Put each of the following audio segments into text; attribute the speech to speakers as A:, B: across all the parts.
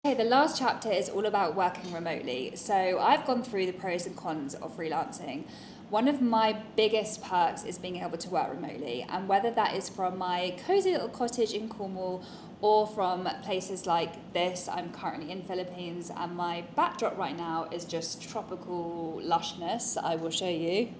A: Okay, the last chapter is all about working remotely. So I've gone through the pros and cons of freelancing. One of my biggest perks is being able to work remotely, and whether that is from my cozy little cottage in Cornwall or from places like this. I'm currently in Philippines, and my backdrop right now is just tropical lushness. I will show you.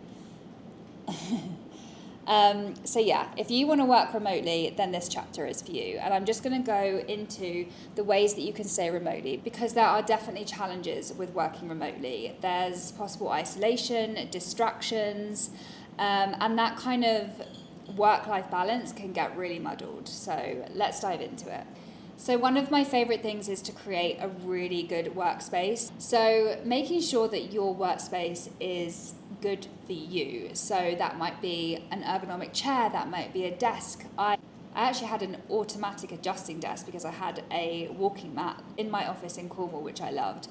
A: So yeah, if you want to work remotely, then this chapter is for you. And I'm just going to go into the ways that you can stay remotely, because there are definitely challenges with working remotely. There's possible isolation, distractions, and that kind of work-life balance can get really muddled. So let's dive into it. So one of my favorite things is to create a really good workspace. So making sure that your workspace is good for you. So that might be an ergonomic chair, that might be a desk. I actually had an automatic adjusting desk because I had a walking mat in my office in Cornwall, which I loved.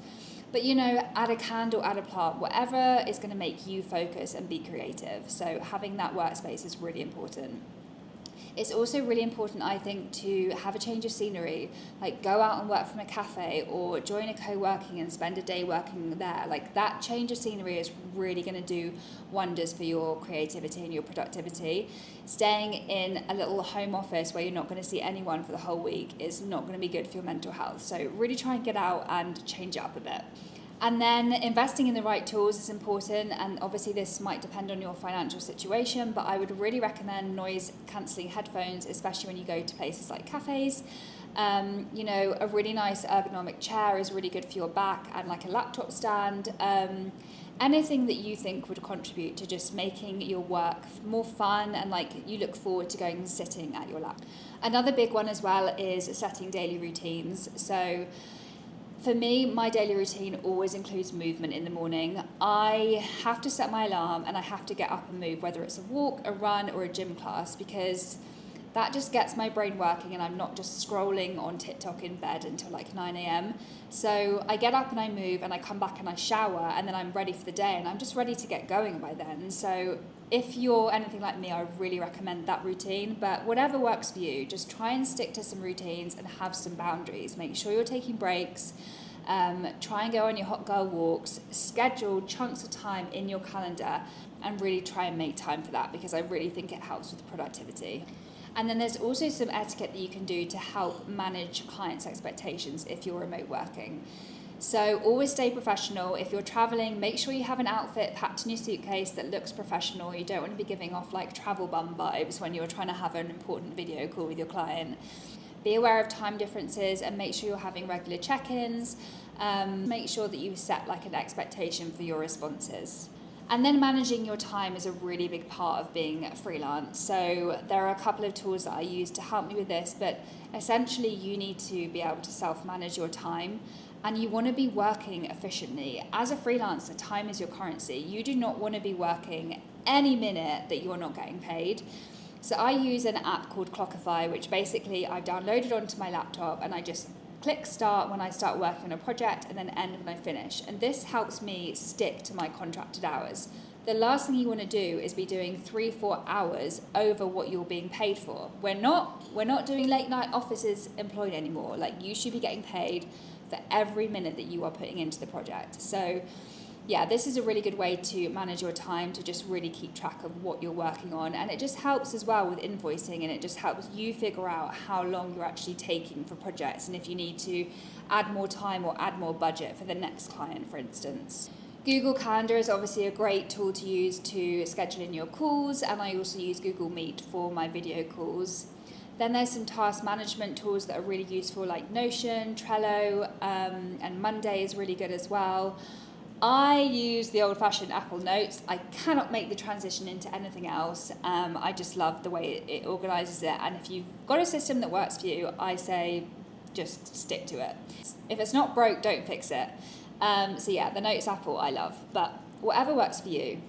A: But add a candle, add a plant, whatever is going to make you focus and be creative. So having that workspace is really important. It's also really important, I think, to have a change of scenery, like go out and work from a cafe or join a co-working and spend a day working there. Like that change of scenery is really going to do wonders for your creativity and your productivity. Staying in a little home office where you're not going to see anyone for the whole week is not going to be good for your mental health. So really try and get out and change it up a bit. And then investing in the right tools is important, and obviously this might depend on your financial situation, but I would really recommend noise cancelling headphones, especially when you go to places like cafes. A really nice ergonomic chair is really good for your back, and like a laptop stand. Anything that you think would contribute to just making your work more fun and like you look forward to going and sitting at your lap. Another big one as well is setting daily routines. So for me, my daily routine always includes movement in the morning. I have to set my alarm and I have to get up and move, whether it's a walk, a run, or a gym class, because that just gets my brain working and I'm not just scrolling on TikTok in bed until like 9 a.m. So I get up and I move and I come back and I shower and then I'm ready for the day and I'm just ready to get going by then. So if you're anything like me, I really recommend that routine. But whatever works for you, just try and stick to some routines and have some boundaries. Make sure you're taking breaks. Try and go on your hot girl walks. Schedule chunks of time in your calendar and really try and make time for that, because I really think it helps with productivity. And then there's also some etiquette that you can do to help manage clients' expectations if you're remote working. So always stay professional. If you're traveling, make sure you have an outfit packed in your suitcase that looks professional. You don't want to be giving off like travel bum vibes when you're trying to have an important video call with your client. Be aware of time differences and make sure you're having regular check-ins. Make sure that you set like an expectation for your responses. And then managing your time is a really big part of being freelance. So there are a couple of tools that I use to help me with this, but essentially you need to be able to self-manage your time and you want to be working efficiently. As a freelancer, time is your currency. You do not want to be working any minute that you're not getting paid. So I use an app called Clockify, which basically I've downloaded onto my laptop and I just click start when I start working on a project and then end when I finish. And this helps me stick to my contracted hours. The last thing you want to do is be doing 3-4 hours over what you're being paid for. We're not doing late night offices employed anymore. Like you should be getting paid for every minute that you are putting into the project. So yeah, this is a really good way to manage your time, to just really keep track of what you're working on. And it just helps as well with invoicing, and it just helps you figure out how long you're actually taking for projects and if you need to add more time or add more budget for the next client, for instance. Google Calendar is obviously a great tool to use to schedule in your calls, and I also use Google Meet for my video calls. Then there's some task management tools that are really useful, like Notion, Trello, and Monday is really good as well. I use the old-fashioned Apple Notes. I cannot make the transition into anything else. I just love the way it organises it. And if you've got a system that works for you, I say just stick to it. If it's not broke, don't fix it. So yeah, the Notes Apple I love. But whatever works for you.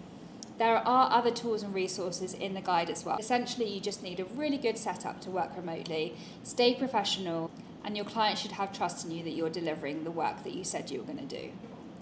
A: There are other tools and resources in the guide as well. Essentially, you just need a really good setup to work remotely, stay professional, and your client should have trust in you that you're delivering the work that you said you were going to do.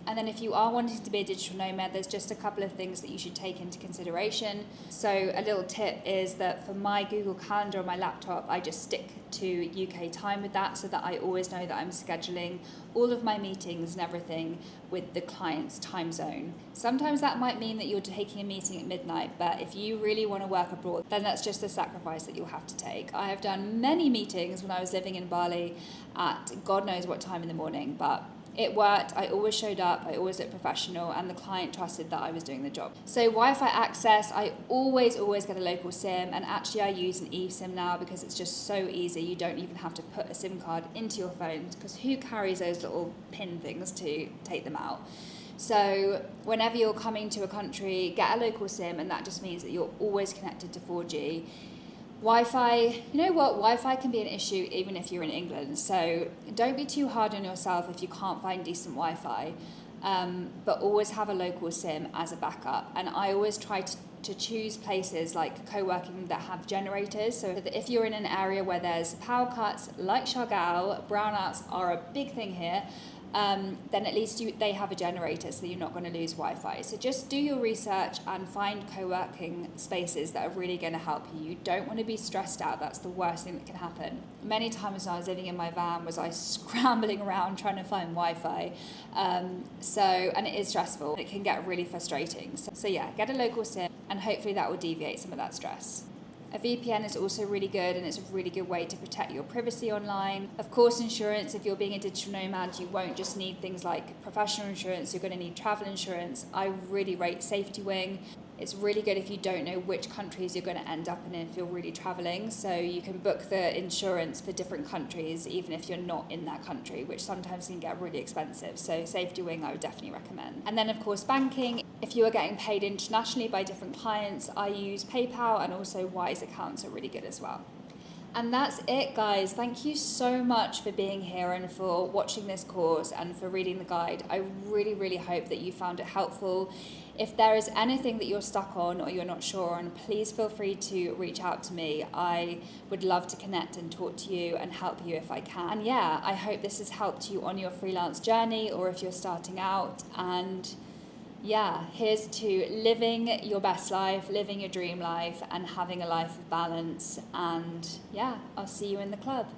A: And then if you are wanting to be a digital nomad, there's just a couple of things that you should take into consideration. So a little tip is that for my Google Calendar on my laptop, I just stick to UK time with that, so that I always know that I'm scheduling all of my meetings and everything with the client's time zone. Sometimes that might mean that you're taking a meeting at midnight, but if you really want to work abroad, then that's just a sacrifice that you'll have to take. I have done many meetings when I was living in Bali at God knows what time in the morning, but it worked. I always showed up, I always looked professional, and the client trusted that I was doing the job. So Wi-Fi access, I always get a local SIM, and actually I use an eSIM now because it's just so easy. You don't even have to put a SIM card into your phone, because who carries those little pin things to take them out? So whenever you're coming to a country, get a local SIM, and that just means that you're always connected to 4G. Wi-Fi, you know what, Wi-Fi can be an issue even if you're in England, so don't be too hard on yourself if you can't find decent Wi-Fi, but always have a local SIM as a backup. And I always try to choose places like co-working that have generators, so that if you're in an area where there's power cuts like Shargao, brownouts are a big thing here, then at least they have a generator, so you're not going to lose Wi-Fi. So just do your research and find co-working spaces that are really going to help you. You don't want to be stressed out. That's the worst thing that can happen. Many times when I was living in my van was I scrambling around trying to find Wi-Fi. And it is stressful. It can get really frustrating. So yeah, get a local SIM, and hopefully that will deviate some of that stress. A VPN is also really good, and it's a really good way to protect your privacy online. Of course, insurance, if you're being a digital nomad, you won't just need things like professional insurance, you're going to need travel insurance. I really rate Safety Wing. It's really good if you don't know which countries you're going to end up in if you're really traveling. So you can book the insurance for different countries, even if you're not in that country, which sometimes can get really expensive. So Safety Wing, I would definitely recommend. And then, of course, banking. If you are getting paid internationally by different clients, I use PayPal, and also Wise accounts are really good as well. And that's it, guys. Thank you so much for being here and for watching this course and for reading the guide. I really, really hope that you found it helpful. If there is anything that you're stuck on or you're not sure on, please feel free to reach out to me. I would love to connect and talk to you and help you if I can. And yeah, I hope this has helped you on your freelance journey, or if you're starting out. And yeah, here's to living your best life, living your dream life, and having a life of balance. And yeah, I'll see you in the club.